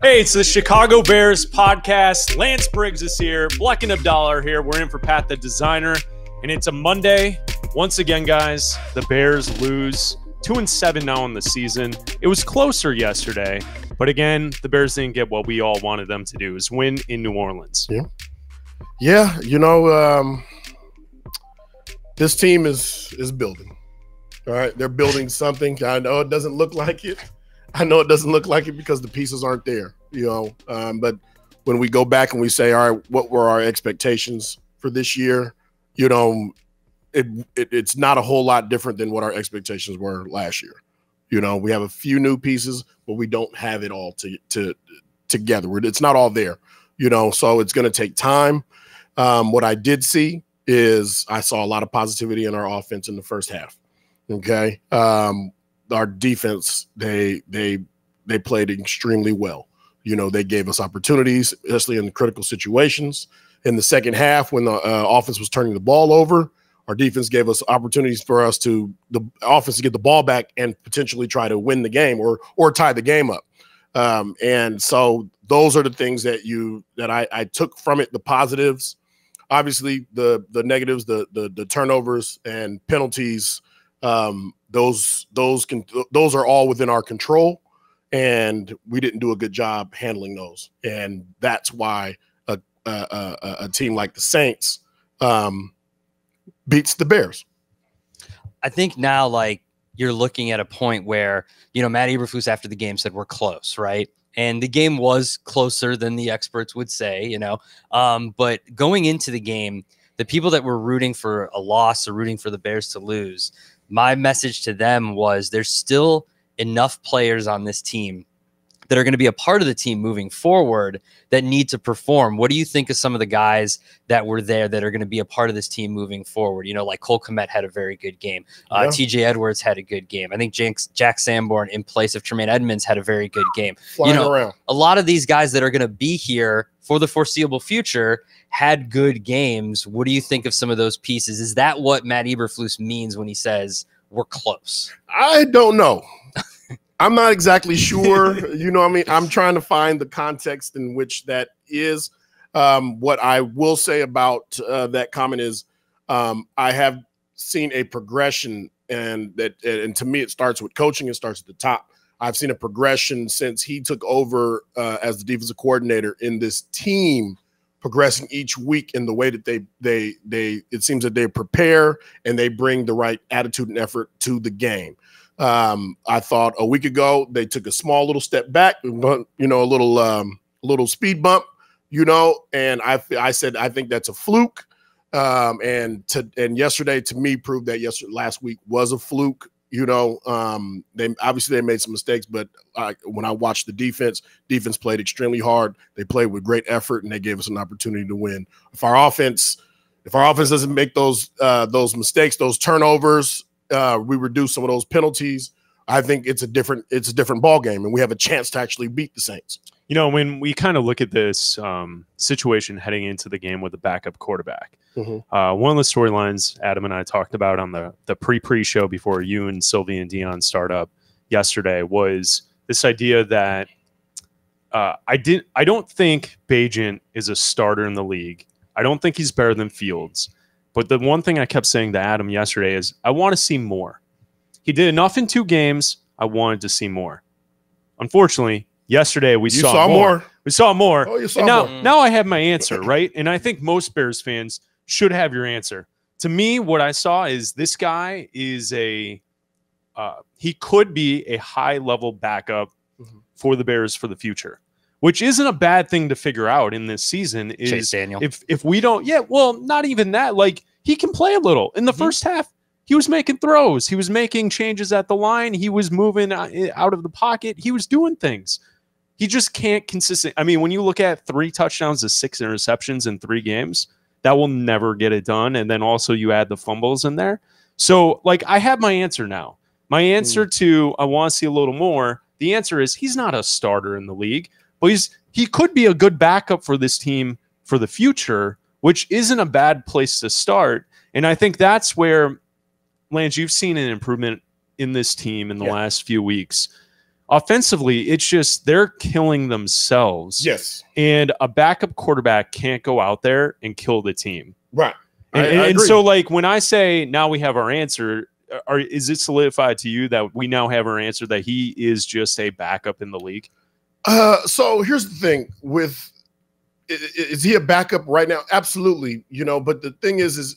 Hey, it's the Chicago Bears podcast. Lance Briggs is here. Bleck and Abdalla are here. We're in for Pat the Designer, and it's a Monday. Once again, guys, the Bears lose 2-7 now in the season. It was closer yesterday, but again, the Bears didn't get what we all wanted them to do, is win in New Orleans. Yeah. You know, this team is building. All right, they're building something. I know it doesn't look like it. I know it doesn't look like it because the pieces aren't there, but when we go back and we say, all right, what were our expectations for this year? It's not a whole lot different than what our expectations were last year. We have a few new pieces, but we don't have it all together. It's not all there, so it's going to take time. What I did see is I saw a lot of positivity in our offense in the first half. Okay. Our defense, they played extremely well. They gave us opportunities, especially in critical situations. In the second half, when the offense was turning the ball over, our defense gave us opportunities for the offense to get the ball back and potentially try to win the game or tie the game up. And so those are the things that I took from it, the positives. Obviously, the negatives, the turnovers and penalties. Those are all within our control, and we didn't do a good job handling those. And that's why a team like the Saints beats the Bears. I think now, you're looking at a point where, Matt Eberflus after the game said we're close, right? And the game was closer than the experts would say, but going into the game, the people that were rooting for a loss or rooting for the Bears to lose, my message to them was there's still enough players on this team that are going to be a part of the team moving forward that need to perform. What do you think of some of the guys that were there that are going to be a part of this team moving forward? Like Cole Kmet had a very good game. TJ Edwards had a good game. I think Jack Sanborn in place of Tremaine Edmonds had a very good game. Flying around. A lot of these guys that are going to be here for the foreseeable future had good games. What do you think of some of those pieces? Is that what Matt Eberflus means when he says we're close? I don't know. I'm not exactly sure. I'm trying to find the context in which that is. What I will say about that comment is I have seen a progression, and to me it starts with coaching. It starts at the top. I've seen a progression since he took over as the defensive coordinator in this team, progressing each week in the way that it seems that they prepare and they bring the right attitude and effort to the game. I thought a week ago they took a small little step back, a little speed bump, and I said I think that's a fluke. And yesterday to me proved that last week was a fluke. They made some mistakes, but when I watched the defense played extremely hard. They played with great effort, and they gave us an opportunity to win. If our offense doesn't make those mistakes, those turnovers, we reduce some of those penalties, I think it's a different ball game, and we have a chance to actually beat the Saints. When we kind of look at this situation heading into the game with the backup quarterback, one of the storylines Adam and I talked about on the pre-show before you and Sylvie and Dion start up yesterday was this idea that I don't think Bagent is a starter in the league. I don't think he's better than Fields. But the one thing I kept saying to Adam yesterday is I want to see more. He did enough in 2 games. I wanted to see more. Unfortunately, yesterday we saw more. We saw more. Oh, you saw more. Now I have my answer, right? And I think most Bears fans should have your answer. To me, what I saw is this guy is he could be a high-level backup for the Bears for the future, which isn't a bad thing to figure out in this season. Is Chase Daniel. If we don't, not even that. He can play a little. In the first half, he was making throws. He was making changes at the line. He was moving out of the pocket. He was doing things. He just can't consistent. I mean, when you look at 3 touchdowns to 6 interceptions in 3 games, that will never get it done. And then also you add the fumbles in there. So, I have my answer now. My answer to I want to see a little more, the answer is he's not a starter in the league, but he could be a good backup for this team for the future, which isn't a bad place to start. And I think that's where, Lance, you've seen an improvement in this team in the last few weeks. Offensively, it's just they're killing themselves. Yes. And a backup quarterback can't go out there and kill the team. Right. And so, like, when I say now we have our answer, is it solidified to you that we now have our answer that he is just a backup in the league? So here's the thing with, is he a backup right now? Absolutely. You know, but the thing is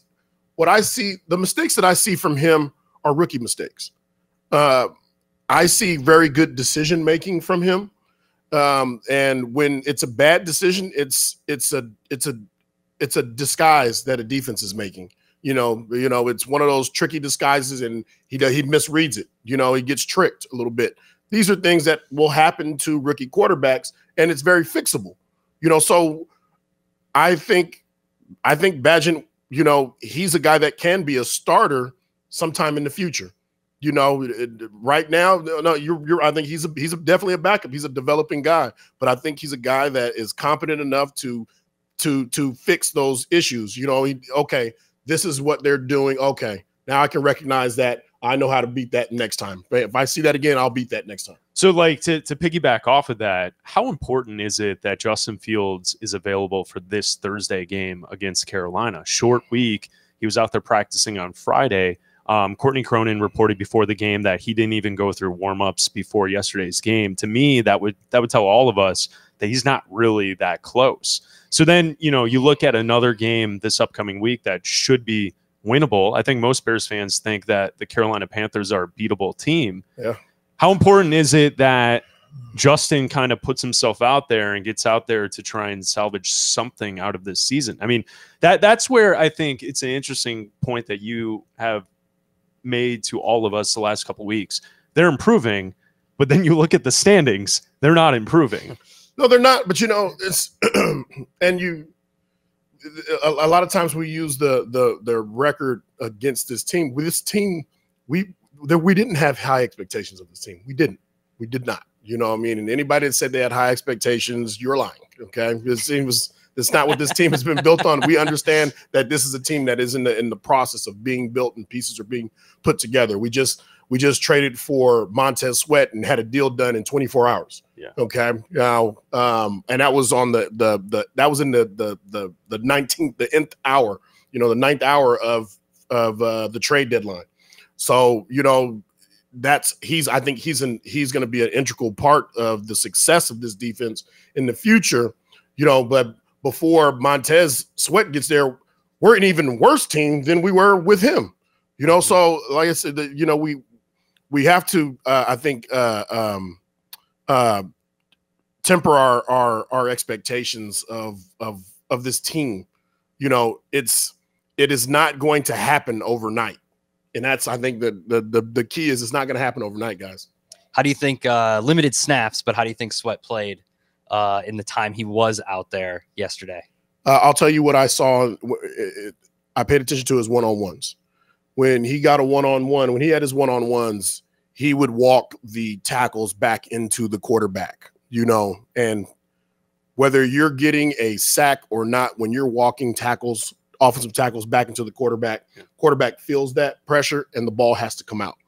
what I see, the mistakes that I see from him are rookie mistakes. I see very good decision-making from him. And when it's a bad decision, it's a disguise that a defense is making. You know, it's one of those tricky disguises, and he misreads it. You know, he gets tricked a little bit. These are things that will happen to rookie quarterbacks, and it's very fixable. You know, so I think Bagent, you know, he's a guy that can be a starter sometime in the future. You know, right now, no, I think he's definitely a backup. He's a developing guy, but I think he's a guy that is competent enough to fix those issues. You know, okay, this is what they're doing. Okay, now I can recognize that. I know how to beat that next time. If I see that again, I'll beat that next time. So, like, to piggyback off of that, how important is it that Justin Fields is available for this Thursday game against Carolina? Short week. He was out there practicing on Friday. Courtney Cronin reported before the game that he didn't even go through warmups before yesterday's game. To me, that would tell all of us that he's not really that close. So then, you know, you look at another game this upcoming week that should be winnable. I think most Bears fans think that the Carolina Panthers are a beatable team. Yeah. How important is it that Justin kind of puts himself out there and gets out there to try and salvage something out of this season? I mean, that's where I think it's an interesting point that you have made to all of us the last couple of weeks. They're improving, but then you look at the standings, they're not improving. No, they're not. But, you know, it's and a lot of times we use the record against this team. With this team, we didn't have high expectations of this team. We did not. You know what I mean? And anybody that said they had high expectations, you're lying. Okay, it's not what this team has been built on. We understand that this is a team that is in the process of being built and pieces are being put together. We just traded for Montez Sweat and had a deal done in 24 hours. Yeah. Okay. Now, and that was on that was in the 19th, the nth hour. You know, the 9th hour of the trade deadline. So, you know, I think he's going to be an integral part of the success of this defense in the future. You know, but before Montez Sweat gets there, we're an even worse team than we were with him. You know, so like I said, you know, we have to, I think, temper our expectations of this team. You know, it is not going to happen overnight, and that's, I think, the key is it's not going to happen overnight, guys. How do you think limited snaps? But how do you think Sweat played in the time he was out there yesterday? I'll tell you what I saw. I paid attention to his one-on-ones. When he got a one-on-one, when he had his one-on-ones, he would walk the tackles back into the quarterback, you know, and whether you're getting a sack or not, when you're walking tackles, offensive tackles back into the quarterback feels that pressure and the ball has to come out.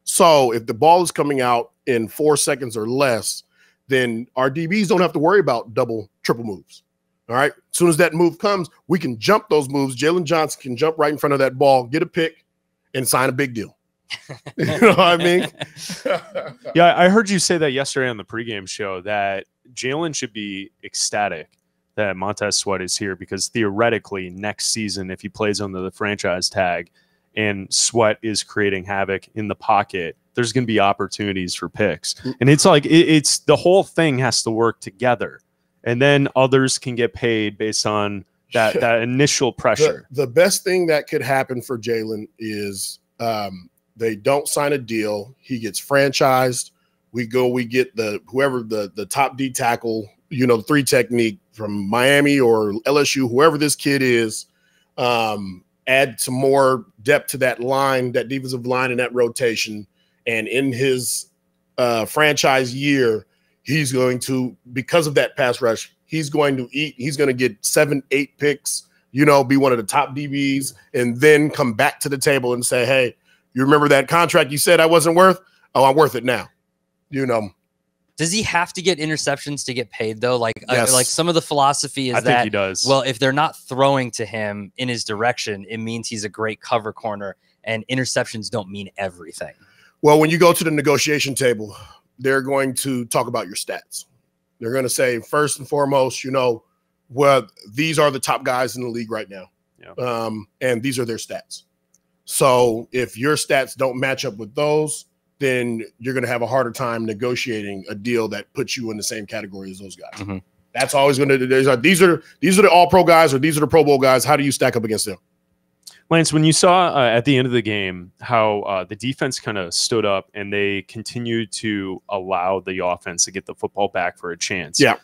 So if the ball is coming out in 4 seconds or less, then our DBs don't have to worry about double, triple moves. All right. As soon as that move comes, we can jump those moves. Jalen Johnson can jump right in front of that ball, get a pick, and sign a big deal. You know what I mean? Yeah, I heard you say that yesterday on the pregame show that Jalen should be ecstatic that Montez Sweat is here, because theoretically next season, if he plays under the franchise tag and Sweat is creating havoc in the pocket, there's going to be opportunities for picks. And it's like it's the whole thing has to work together, and then others can get paid based on that initial pressure. The best thing that could happen for Jalen is they don't sign a deal. He gets franchised. We get whoever the top D tackle, you know, 3 technique from Miami or LSU, whoever this kid is, add some more depth to that line, that defensive line, and that rotation. And in his franchise year, he's going to, because of that pass rush, he's going to get 7-8 picks, you know, be one of the top DBs, and then come back to the table and say, hey, you remember that contract you said I wasn't worth? Oh, I'm worth it now. You know, Does he have to get interceptions to get paid though? Like, Yes. like some of the philosophy is I think he does. well, if they're not throwing to him in his direction, it means he's a great cover corner, and interceptions don't mean everything. Well, when you go to the negotiation table, they're going to talk about your stats. They're going to say, first and foremost, you know, well, these are the top guys in the league right now. Yeah. And these are their stats. So if your stats don't match up with those, then you're going to have a harder time negotiating a deal that puts you in the same category as those guys. Mm-hmm. That's always going to, these are the all-pro guys, or these are the Pro Bowl guys. How do you stack up against them? Lance, when you saw at the end of the game how the defense kind of stood up and they continued to allow the offense to get the football back for a chance. Yeah.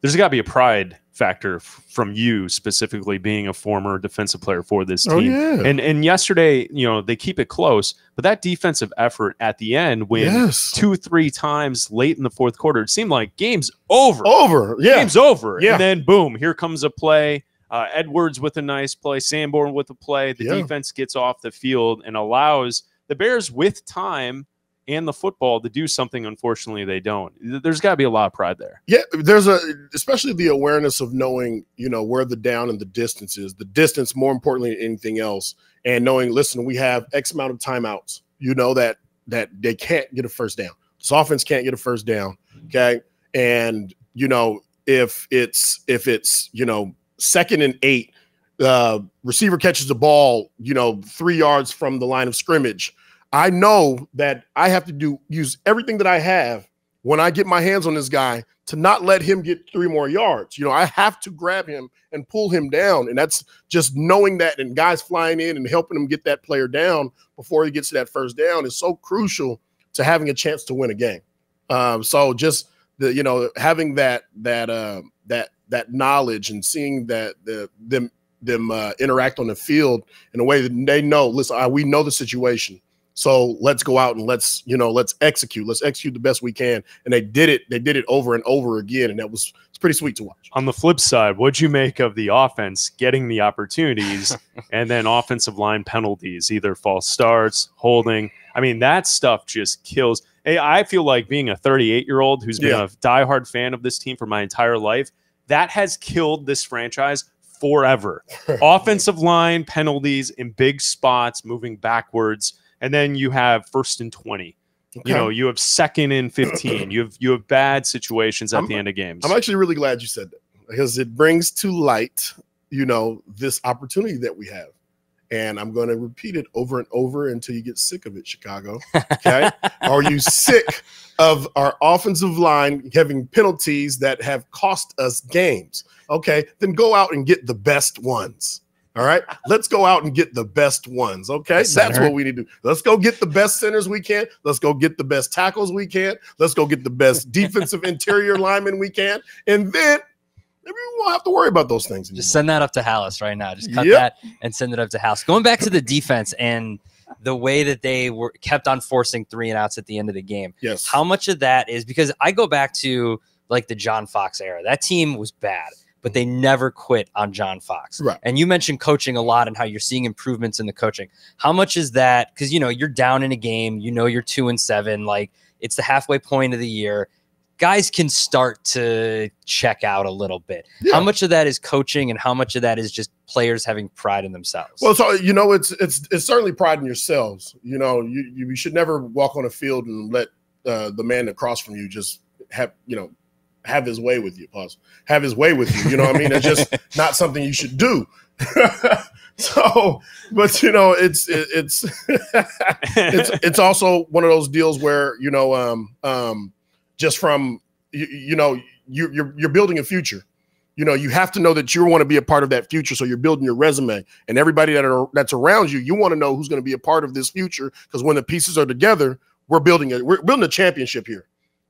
There's got to be a pride factor from you specifically being a former defensive player for this team. Oh, yeah. And yesterday, you know, they keep it close, but that defensive effort at the end when 2-3 times late in the fourth quarter, it seemed like game's over. Yeah. Game's over. Yeah. And then boom, here comes a play. Edwards with a nice play, Sanborn with a play. The defense gets off the field and allows the Bears with time and the football to do something. Unfortunately, they don't. There's got to be a lot of pride there. Yeah, especially the awareness of knowing, you know, where the down and the distance is. The distance, more importantly than anything else, and knowing, listen, we have X amount of timeouts. You know that they can't get a first down. This offense can't get a first down. Okay, and you know if it's you know 2nd and 8, receiver catches the ball, you know 3 yards from the line of scrimmage. I know that I have to use everything that I have when I get my hands on this guy to not let him get 3 more yards. You know, I have to grab him and pull him down. And that's just knowing that, and guys flying in and helping him get that player down before he gets to that first down is so crucial to having a chance to win a game. So just you know, having that knowledge and seeing that them interact on the field in a way that they know, listen, we know the situation. So let's go out and let's execute. Let's execute the best we can. And they did it. They did it over and over again. And it's pretty sweet to watch. On the flip side, what'd you make of the offense getting the opportunities and then offensive line penalties, either false starts, holding? I mean, that stuff just kills. Hey, I feel like being a 38-year-old who's been a diehard fan of this team for my entire life, that has killed this franchise forever. Offensive line penalties in big spots, moving backwards. And then you have 1st and 20. Okay. You know, you have 2nd and 15. You have bad situations at the end of games. I'm actually really glad you said that, because it brings to light, you know, this opportunity that we have. And I'm going to repeat it over and over until you get sick of it, Chicago. Okay? Are you sick of our offensive line having penalties that have cost us games? Okay, then go out and get the best ones. All right, let's go out and get the best ones. Okay, that's what we need to do. Let's go get the best centers we can. Let's go get the best tackles we can. Let's go get the best defensive interior linemen we can. And then maybe we won't have to worry about those things anymore. Just send that up to Hallis right now. Just cut that and send it up to Hallis. Going back to the defense and the way that they kept on forcing 3 and outs at the end of the game. Yes. How much of that is because I go back to like the John Fox era. That team was bad, but they never quit on John Fox. Right. And you mentioned coaching a lot and how you're seeing improvements in the coaching. How much is that? Because, you know, you're down in a game, you know, you're 2-7, like it's the halfway point of the year. Guys can start to check out a little bit. Yeah. How much of that is coaching and how much of that is just players having pride in themselves? Well, so, you know, it's certainly pride in yourselves. You know, you should never walk on a field and let the man across from you just have his way with you, have his way with you. You know what I mean? It's just not something you should do. So, but you know, it's also one of those deals where, you know, just from, you know, you're building a future. You know, you have to know that you want to be a part of that future. So you're building your resume, and everybody that's around you, you want to know who's going to be a part of this future. Because when the pieces are together, we're building a championship here.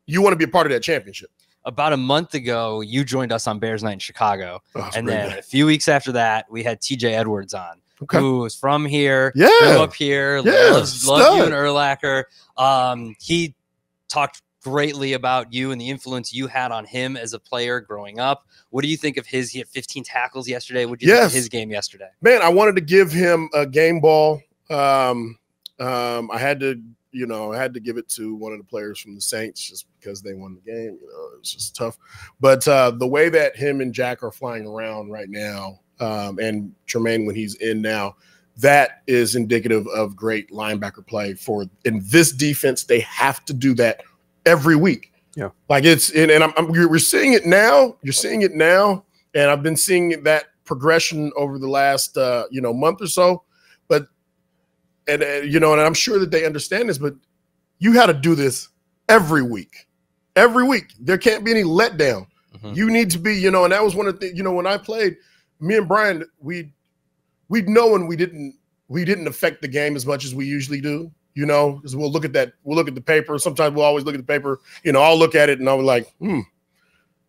You want to be a part of that championship. About a month ago, you joined us on Bears Night in Chicago. And then a few weeks after that, we had TJ Edwards on, who was from here, grew up here, loves you and Urlacher. He talked greatly about you and the influence you had on him as a player growing up. What do you think of his? He had 15 tackles yesterday. What do you think of his game yesterday? Man, I wanted to give him a game ball. I had to, You know, I had to give it to one of the players from the Saints just because they won the game. You know, it's just tough. But the way that him and Jack are flying around right now, and Tremaine when he's in now, that is indicative of great linebacker play in this defense. They have to do that every week. Yeah, like we're seeing it now. You're seeing it now, and I've been seeing that progression over the last month or so. But and I'm sure that they understand this, but you got to do this every week. Every week, there can't be any letdown. Mm-hmm. You need to be, and that was one of the, when I played, me and Brian, we'd know when we didn't affect the game as much as we usually do. Because we'll look at the paper. Sometimes we'll always look at the paper. I'll look at it and I'll be like,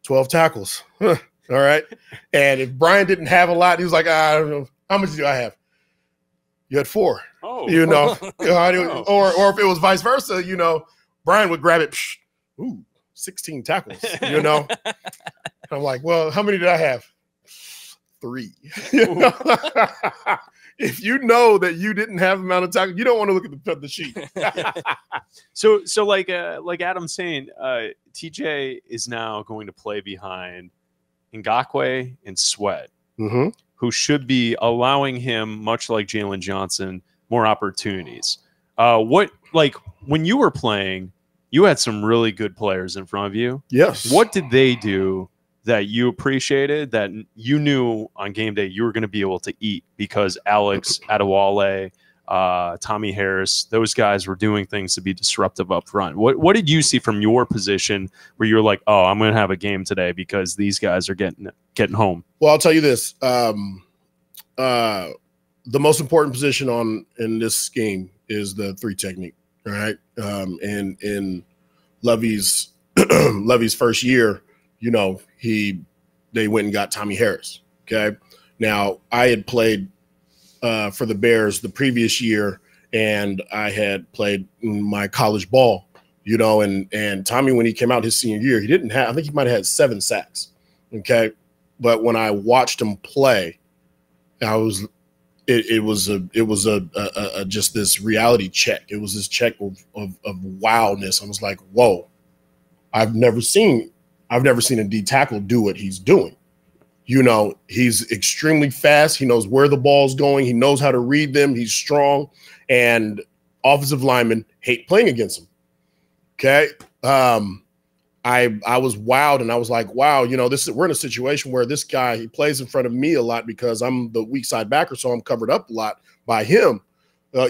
12 tackles. All right. And if Brian didn't have a lot, he was like, I don't know. How much do I have? You had 4. Oh. Or if it was vice versa, Brian would grab it. 16 tackles, I'm like, well, how many did I have? 3. If you know that you didn't have amount of tackles, you don't want to look at the sheet. So like Adam's saying, TJ is now going to play behind Ngakoue and Sweat, mm-hmm. who should be allowing him, much like Jalen Johnson, more opportunities. When you were playing, you had some really good players in front of you. Yes. What did they do that you appreciated, that you knew on game day you were going to be able to eat because Alex Adewale, Tommy Harris, those guys were doing things to be disruptive up front? What did you see from your position where you're like, oh, I'm going to have a game today because these guys are getting home? Well, I'll tell you this. The most important position in this scheme is the 3 technique, right? And in Lovey's first year, they went and got Tommy Harris. Okay. Now I had played for the Bears the previous year, and I had played my college ball, and Tommy, when he came out his senior year, I think he might've had 7 sacks. Okay. But when I watched him play, it was just this reality check. It was this check of wildness. I was like, whoa, I've never seen a D tackle do what he's doing. He's extremely fast. He knows where the ball's going. He knows how to read them. He's strong, and offensive linemen hate playing against him. Okay. I was wowed, and I was like, wow, we're in a situation where this guy, he plays in front of me a lot because I'm the weak side backer, so I'm covered up a lot by him. A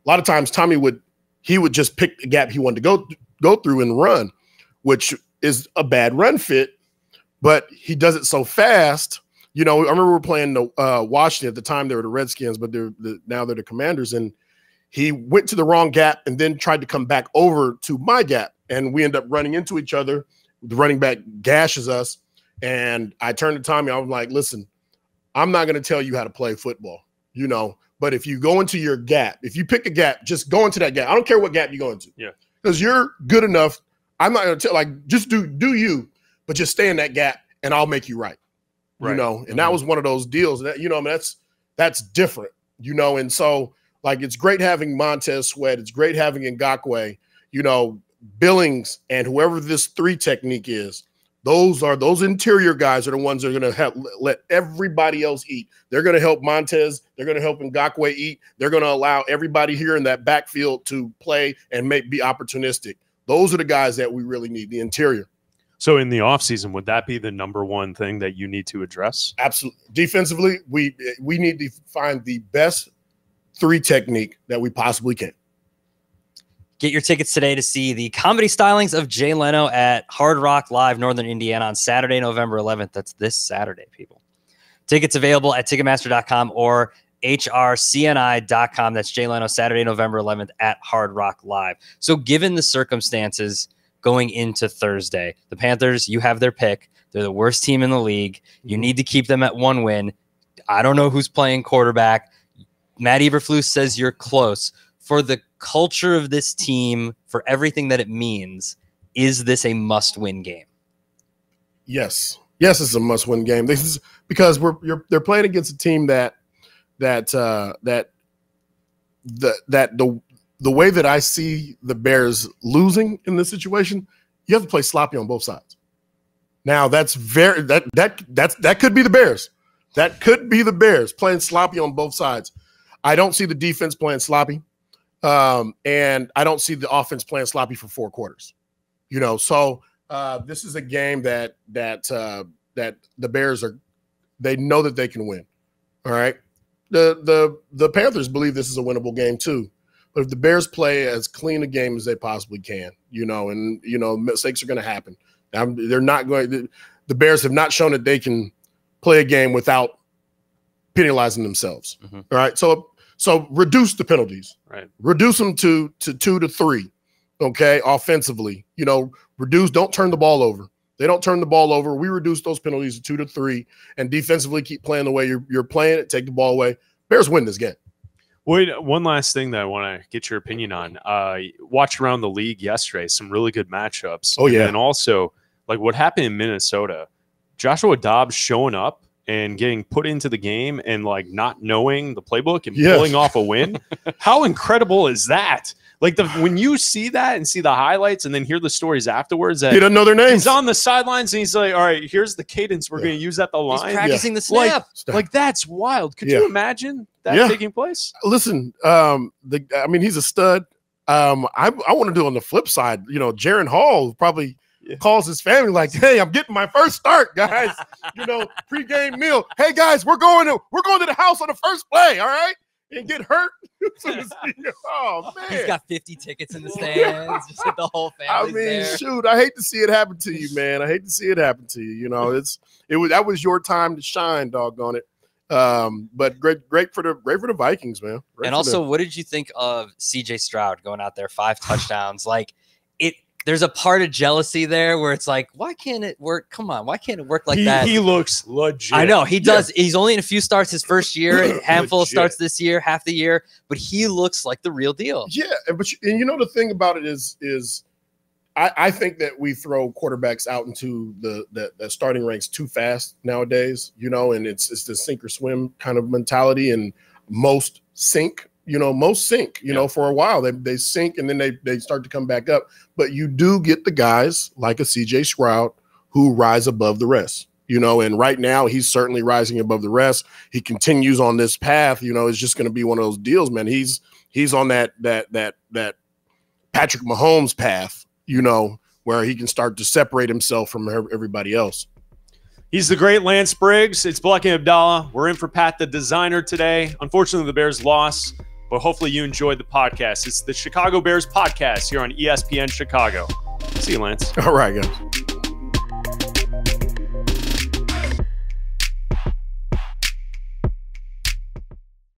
lot of times Tommy would just pick the gap he wanted to go through and run, which is a bad run fit, but he does it so fast. I remember we were playing Washington at the time. They were the Redskins, but now they're the Commanders, and he went to the wrong gap and then tried to come back over to my gap, and we end up running into each other. The running back gashes us, and I turned to Tommy. I was like, listen, I'm not going to tell you how to play football, but if you go into your gap, if you pick a gap, just go into that gap. I don't care what gap you go into. Yeah. Because you're good enough. I'm not going to tell, just do you, but just stay in that gap and I'll make you right. And mm-hmm. That was one of those deals that, that's different, and so it's great having Montez Sweat. It's great having Ngakoue, Billings, and whoever this 3 technique is. Those interior guys are the ones that are going to let everybody else eat. They're going to help Montez. They're going to help Ngakoue eat. They're going to allow everybody here in that backfield to play and be opportunistic. Those are the guys that we really need, the interior. So in the offseason, would that be the number one thing that you need to address? Absolutely. Defensively, we need to find the best 3 technique that we possibly can. Get your tickets today to see the comedy stylings of Jay Leno at Hard Rock Live, Northern Indiana on Saturday, November 11th. That's this Saturday, people. Tickets available at Ticketmaster.com or HRCNI.com. That's Jay Leno, Saturday, November 11th at Hard Rock Live. So given the circumstances going into Thursday, the Panthers, you have their pick. They're the worst team in the league. You need to keep them at 1 win. I don't know who's playing quarterback. Matt Eberflus says you're close. For the culture of this team, for everything that it means, is this a must-win game? Yes, it's a must-win game. This is because they're playing against a team that the the way that I see the Bears losing in this situation, you have to play sloppy on both sides. Now that could be the Bears. That could be the Bears playing sloppy on both sides. I don't see the defense playing sloppy, and I don't see the offense playing sloppy for 4 quarters. So this is a game that the Bears they know that they can win. All right, the Panthers believe this is a winnable game too. But if the Bears play as clean a game as they possibly can, mistakes are going to happen. They're not going. The Bears have not shown that they can play a game without penalizing themselves. Mm-hmm. All right. So reduce the penalties. Right. Reduce them to 2 to 3. Okay. Offensively, reduce. Don't turn the ball over. They don't turn the ball over. We reduce those penalties to 2 to 3, and defensively keep playing the way you're playing it. Take the ball away. Bears win this game. Wait, one last thing that I want to get your opinion on. Watched around the league yesterday, some really good matchups. Oh yeah. And also, like what happened in Minnesota, Joshua Dobbs showing up and getting put into the game and like not knowing the playbook and pulling off a win. How incredible is that? Like when you see that and see the highlights and then hear the stories afterwards, that he doesn't know their names. He's on the sidelines and he's like, "All right, here's the cadence we're going to use at the line." He's practicing the snap. Like that's wild. Could you imagine that taking place? Listen, he's a stud. I want to do on the flip side. Jaron Hall probably calls his family like, "Hey, I'm getting my first start, guys. Pregame meal. Hey guys, we're going to the house on the first play. All right." And get hurt. Oh man, he's got 50 tickets in the stands. Just get the whole family. There. Shoot, I hate to see it happen to you, man. I hate to see it happen to you. That was your time to shine, doggone it. But great for the Vikings, man. And also, what did you think of CJ Stroud going out there 5 touchdowns? There's a part of jealousy there where it's like, why can't it work? Come on, why can't it work like that? He looks legit. I know he does. He's only in a few starts his first year, a handful of starts this year, half the year, but he looks like the real deal. Yeah, but the thing about it is I think that we throw quarterbacks out into the starting ranks too fast nowadays. And it's the sink or swim kind of mentality, and most sink. For a while they sink and then they start to come back up. But you do get the guys like a CJ Stroud who rise above the rest, and right now he's certainly rising above the rest. He continues on this path, it's just going to be one of those deals, man. He's on that Patrick Mahomes path, where he can start to separate himself from everybody else. He's the great Lance Briggs. It's Bleck and Abdalla. We're in for Pat the Designer today. Unfortunately, the Bears lost, but hopefully you enjoyed the podcast. It's the Chicago Bears podcast here on ESPN Chicago. See you, Lance. All right, guys.